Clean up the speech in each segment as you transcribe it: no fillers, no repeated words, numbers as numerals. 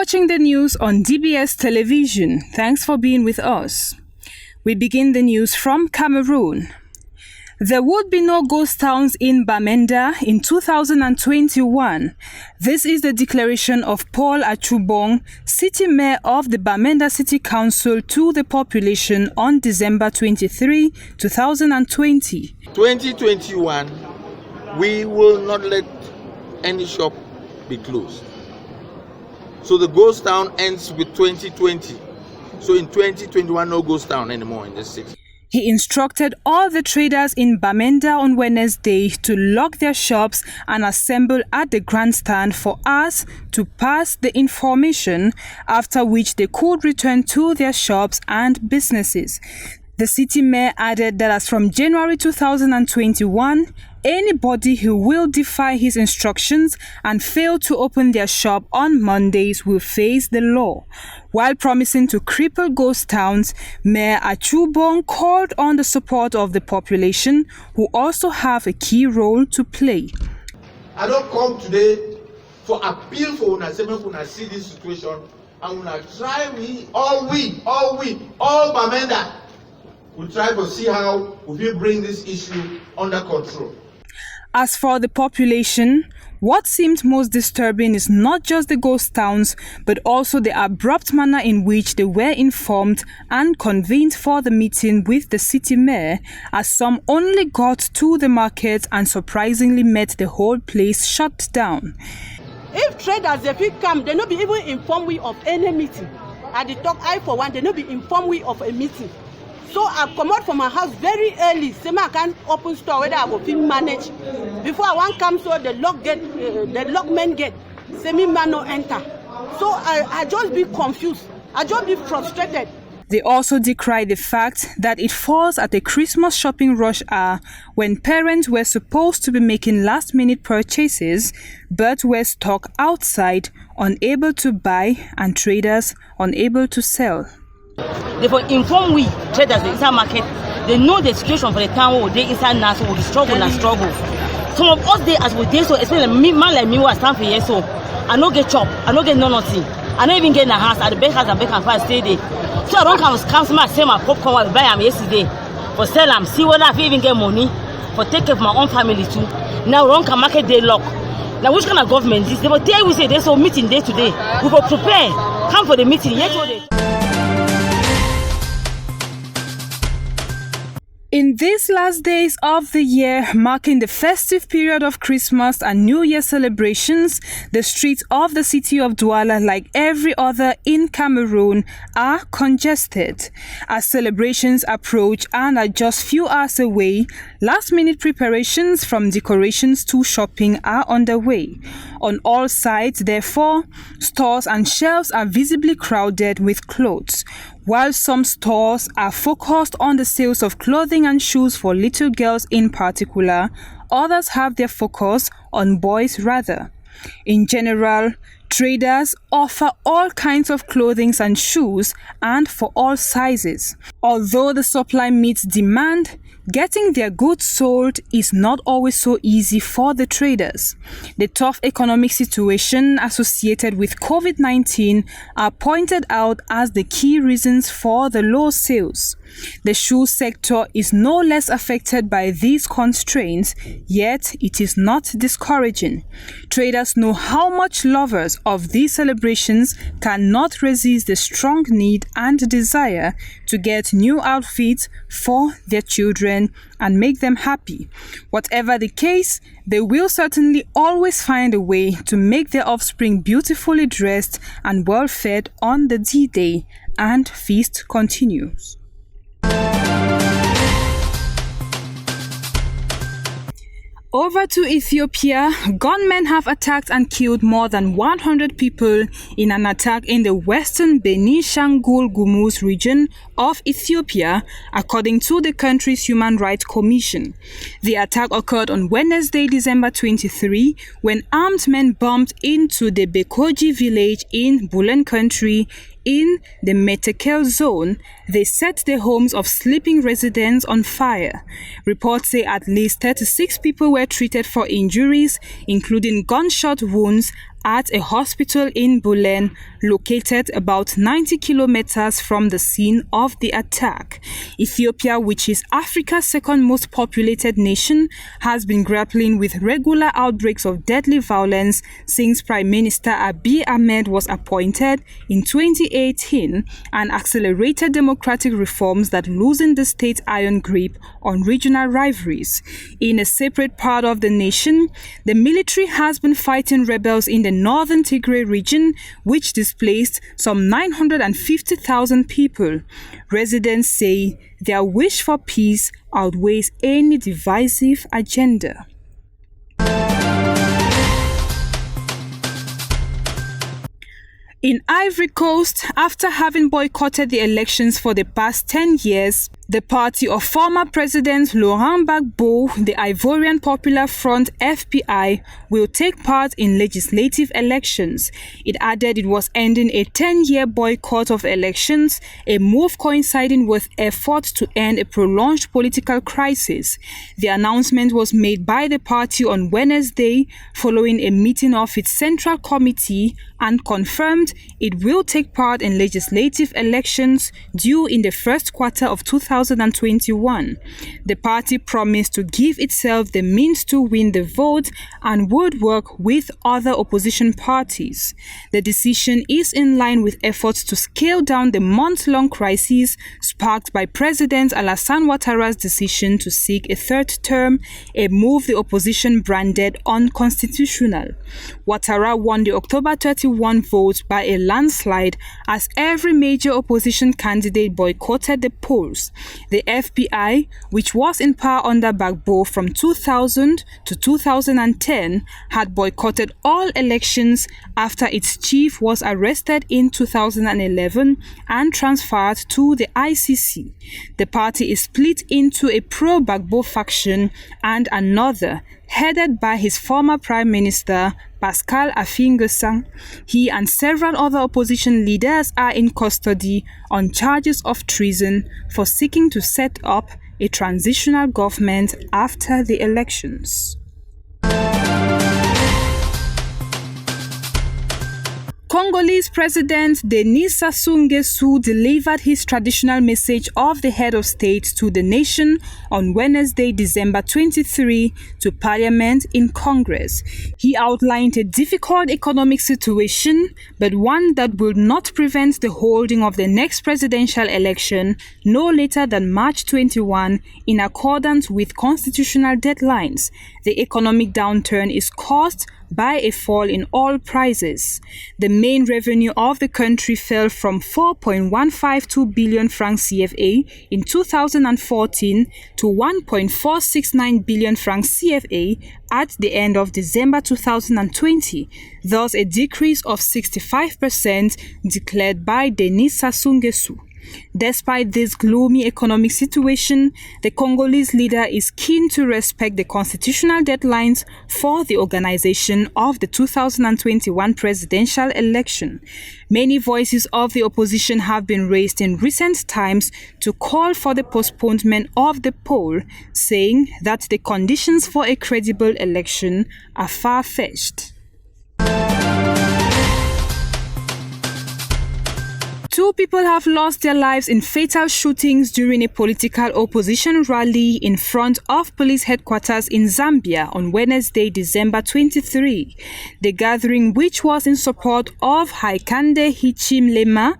watching the news on DBS television. Thanks for being with us. We begin the news from Cameroon. There would be no ghost towns in Bamenda in 2021. This is the declaration of Paul Achubong, city mayor of the Bamenda City Council, to the population on December 23, 2020. 2021, we will not let any shop be closed. So the ghost town ends with 2020. So in 2021, no ghost town anymore in this city. He instructed all the traders in Bamenda on Wednesday to lock their shops and assemble at the grandstand for us to pass the information, after which they could return to their shops and businesses. The city mayor added that as from January 2021, anybody who will defy his instructions and fail to open their shop on Mondays will face the law. While promising to cripple ghost towns, Mayor Achubong called on the support of the population, who also have a key role to play. I don't come today for appeal for una, say make una see this situation and una try all Bamenda. We try to see how we will bring this issue under control. As for the population, what seemed most disturbing is not just the ghost towns, but also the abrupt manner in which they were informed and convened for the meeting with the city mayor, as some only got to the market and surprisingly met the whole place shut down. If traders, if we come, they not be even informed we of any meeting. At the talk, I for one, they not be informed we of a meeting. So I come out from my house very early. Say I can open store whether I go feel manage. Before I want come, so the lockman gate. Say me man no enter. So I just be confused. I just be frustrated. They also decry the fact that it falls at a Christmas shopping rush hour when parents were supposed to be making last-minute purchases, but were stuck outside, unable to buy, and traders unable to sell. They for inform we traders the inside market. They know the situation for the town. They inside now, so we struggle and struggle. Some of us they as we did so, especially me, man like me who are stand for here, so I no get chop, I no get nothing. I don't even get in the house. At the back house and back and forth stay there. So I don't come somebody sell my popcorn. I buy them yesterday for sell them. See whether I even get money for take care of my own family too. Now run can market day lock. Now which kind of government this? They will tell you say there's a meeting day today. We will prepare. Come for the meeting. Yes, today. In these last days of the year, marking the festive period of Christmas and New Year celebrations, the streets of the city of Douala, like every other in Cameroon, are congested. As celebrations approach and are just few hours away, last-minute preparations from decorations to shopping are underway. On all sides, therefore, stores and shelves are visibly crowded with clothes. While some stores are focused on the sales of clothing and shoes for little girls in particular, others have their focus on boys rather. In general, traders offer all kinds of clothing and shoes, and for all sizes. Although the supply meets demand, getting their goods sold is not always so easy for the traders. The tough economic situation associated with COVID-19 are pointed out as the key reasons for the low sales. The shoe sector is no less affected by these constraints, yet it is not discouraging. Traders know how much lovers of these celebrations cannot resist the strong need and desire to get new outfits for their children and make them happy. Whatever the case, they will certainly always find a way to make their offspring beautifully dressed and well fed on the D-Day, and feast continues. Over to Ethiopia, gunmen have attacked and killed more than 100 people in an attack in the western Benishangul Gumuz region of Ethiopia, according to the country's Human Rights Commission. The attack occurred on Wednesday, December 23, when armed men bombed into the Bekoji village in Bulan country in the Metekel zone. They set the homes of sleeping residents on fire. Reports say at least 36 people were treated for injuries, including gunshot wounds at a hospital in Bulen, located about 90 kilometers from the scene of the attack. Ethiopia, which is Africa's second most populated nation, has been grappling with regular outbreaks of deadly violence since Prime Minister Abiy Ahmed was appointed in 2018 and accelerated democratic reforms that loosened the state's iron grip on regional rivalries. In a separate part of the nation, the military has been fighting rebels in the northern Tigray region, which displaced some 950,000 people. Residents say their wish for peace outweighs any divisive agenda. In Ivory Coast, after having boycotted the elections for the past 10 years, the party of former President Laurent Gbagbo, the Ivorian Popular Front (FPI), will take part in legislative elections. It added it was ending a 10-year boycott of elections, a move coinciding with efforts to end a prolonged political crisis. The announcement was made by the party on Wednesday following a meeting of its Central Committee and confirmed it will take part in legislative elections due in the first quarter of 2021. The party promised to give itself the means to win the vote and would work with other opposition parties. The decision is in line with efforts to scale down the month-long crisis sparked by President Alassane Ouattara's decision to seek a third term, a move the opposition branded unconstitutional. Ouattara won the October 31 vote by a landslide as every major opposition candidate boycotted the polls. The FPI, which was in power under Gbagbo from 2000 to 2010, had boycotted all elections after its chief was arrested in 2011 and transferred to the ICC. The party is split into a pro-Gbagbo faction and another, headed by his former Prime Minister, Pascal Affi-N'Guessan. He and several other opposition leaders are in custody on charges of treason for seeking to set up a transitional government after the elections. Congolese President Denis Sassou Nguesso delivered his traditional message of the head of state to the nation on Wednesday, December 23, to Parliament in Congress. He outlined a difficult economic situation, but one that will not prevent the holding of the next presidential election no later than March 21, in accordance with constitutional deadlines. The economic downturn is caused by a fall in oil prices. The main revenue of the country fell from 4.152 billion francs CFA in 2014 to 1.469 billion francs CFA at the end of December 2020, thus a decrease of 65% declared by Denis Sassou Nguesso. Despite this gloomy economic situation, the Congolese leader is keen to respect the constitutional deadlines for the organization of the 2021 presidential election. Many voices of the opposition have been raised in recent times to call for the postponement of the poll, saying that the conditions for a credible election are far-fetched. 2 people have lost their lives in fatal shootings during a political opposition rally in front of police headquarters in Zambia on Wednesday, December 23. The gathering, which was in support of Hakainde Hichilema,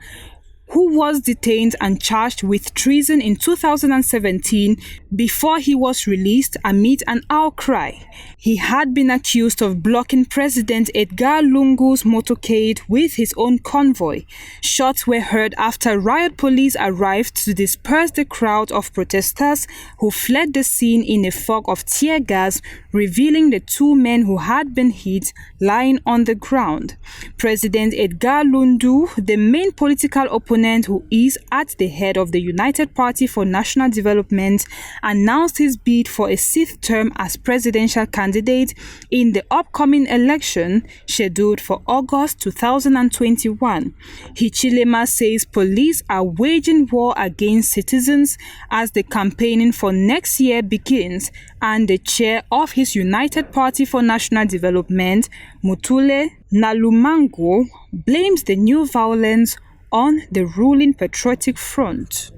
who was detained and charged with treason in 2017 before he was released amid an outcry. He had been accused of blocking President Edgar Lungu's motorcade with his own convoy. Shots were heard after riot police arrived to disperse the crowd of protesters who fled the scene in a fog of tear gas, revealing the 2 men who had been hit lying on the ground. President Edgar Lungu, the main political opponent opponent, who is at the head of the United Party for National Development, announced his bid for a 6th term as presidential candidate in the upcoming election scheduled for August 2021. Hichilema says police are waging war against citizens as the campaigning for next year begins, and the chair of his United Party for National Development, Mutule Nalumango, blames the new violence on the ruling Patriotic Front.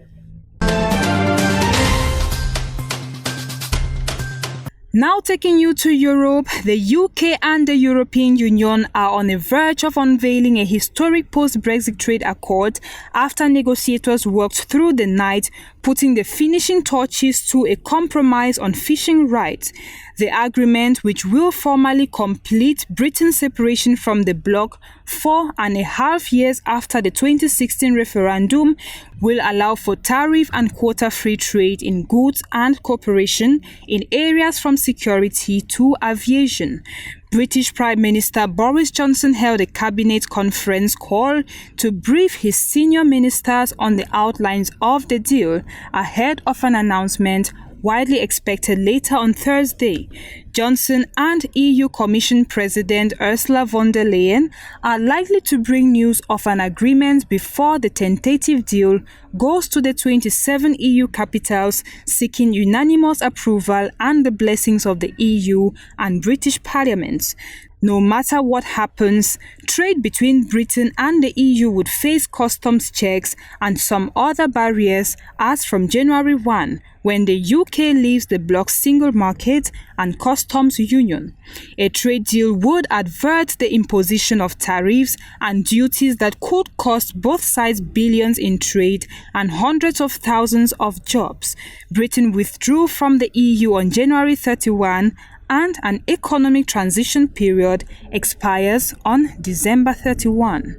Now taking you to Europe, the UK and the European Union are on the verge of unveiling a historic post-Brexit trade accord after negotiators worked through the night, putting the finishing touches to a compromise on fishing rights. The agreement, which will formally complete Britain's separation from the bloc 4.5 years after the 2016 referendum, will allow for tariff and quota-free trade in goods and cooperation in areas from security to aviation. British Prime Minister Boris Johnson held a cabinet conference call to brief his senior ministers on the outlines of the deal ahead of an announcement widely expected later on Thursday. Johnson and EU Commission President Ursula von der Leyen are likely to bring news of an agreement before the tentative deal goes to the 27 EU capitals, seeking unanimous approval and the blessings of the EU and British parliaments. No matter what happens, trade between Britain and the EU would face customs checks and some other barriers as from January 1, when the UK leaves the bloc's single market and customs union. A trade deal would avert the imposition of tariffs and duties that could cost both sides billions in trade and hundreds of thousands of jobs. Britain withdrew from the EU on January 31, and an economic transition period expires on December 31.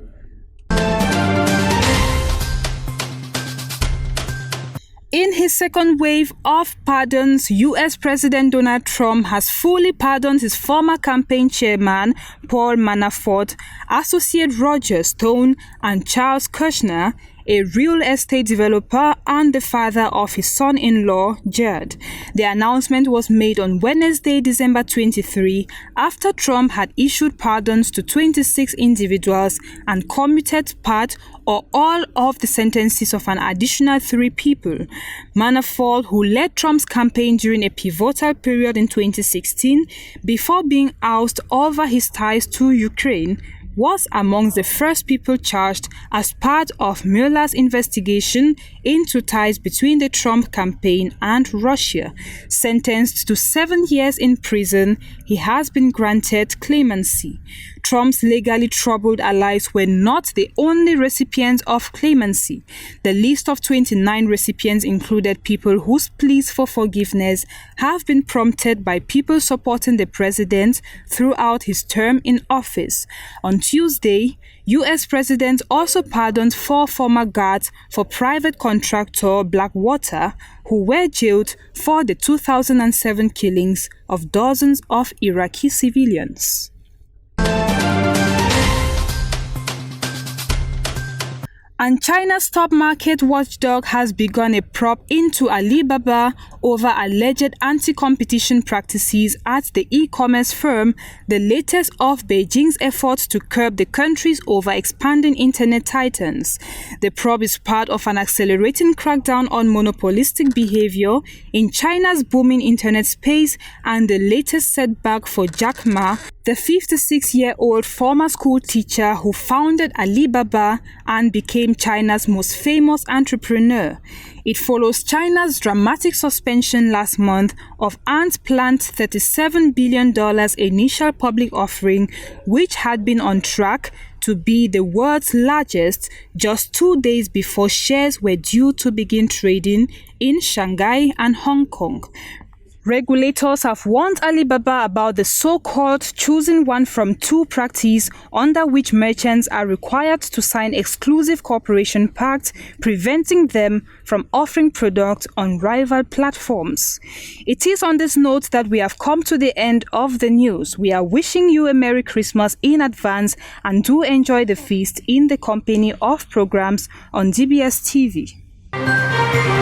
In his second wave of pardons, US President Donald Trump has fully pardoned his former campaign chairman, Paul Manafort, associate Roger Stone, and Charles Kushner, a real estate developer and the father of his son-in-law, Jared. The announcement was made on Wednesday, December 23, after Trump had issued pardons to 26 individuals and commuted part or all of the sentences of an additional 3 people. Manafort, who led Trump's campaign during a pivotal period in 2016 before being ousted over his ties to Ukraine, was among the first people charged as part of Mueller's investigation into ties between the Trump campaign and Russia. Sentenced to 7 years in prison, he has been granted clemency. Trump's legally troubled allies were not the only recipients of clemency. The list of 29 recipients included people whose pleas for forgiveness have been prompted by people supporting the president throughout his term in office. On Tuesday, U.S. President also pardoned 4 former guards for private contractor Blackwater, who were jailed for the 2007 killings of dozens of Iraqi civilians. And China's top market watchdog has begun a probe into Alibaba over alleged anti-competition practices at the e-commerce firm, the latest of Beijing's efforts to curb the country's over-expanding internet titans. The probe is part of an accelerating crackdown on monopolistic behavior in China's booming internet space and the latest setback for Jack Ma, the 56-year-old former school teacher who founded Alibaba and became China's most famous entrepreneur. It follows China's dramatic suspension last month of Ant's planned $37 billion initial public offering, which had been on track to be the world's largest just 2 days before shares were due to begin trading in Shanghai and Hong Kong. Regulators have warned Alibaba about the so-called choosing one from two practice, under which merchants are required to sign exclusive cooperation pacts, preventing them from offering products on rival platforms. It is on this note that we have come to the end of the news. We are wishing you a Merry Christmas in advance, and do enjoy the feast in the company of programs on DBS TV.